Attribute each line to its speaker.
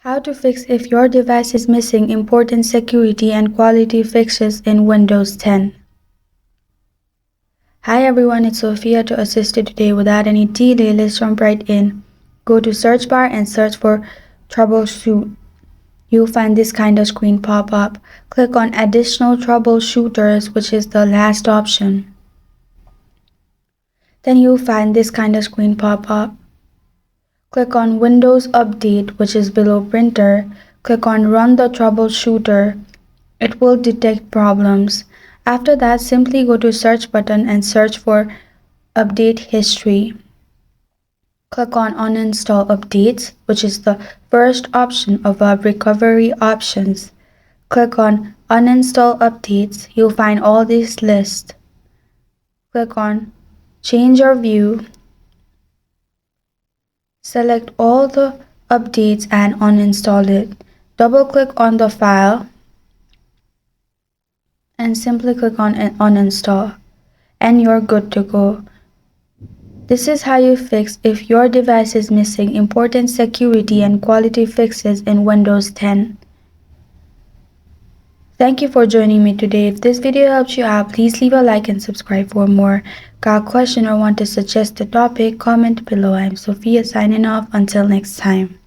Speaker 1: How to fix if your device is missing important security and quality fixes in Windows 10. Hi everyone, it's Sophia to assist you today. Without any delay, let's jump right in. Go to search bar and search for troubleshoot. You'll find this kind of screen pop up. Click on additional troubleshooters, which is the last option. Then you'll find this kind of screen pop up. Click on Windows Update, which is below Printer. Click on Run the Troubleshooter. It will detect problems. After that, simply go to Search button and search for Update History. Click on Uninstall Updates, which is the first option of our recovery options. Click on Uninstall Updates. You'll find all these lists. Click on Change Your View. Select all the updates and uninstall it. Double-click on the file and simply click on uninstall, and you're good to go. This is how you fix if your device is missing important security and quality fixes in Windows 10. Thank you for joining me today. If this video helped you out, please leave a like and subscribe for more. Got a question or want to suggest a topic? Comment below. I'm Sophia signing off. Until next time.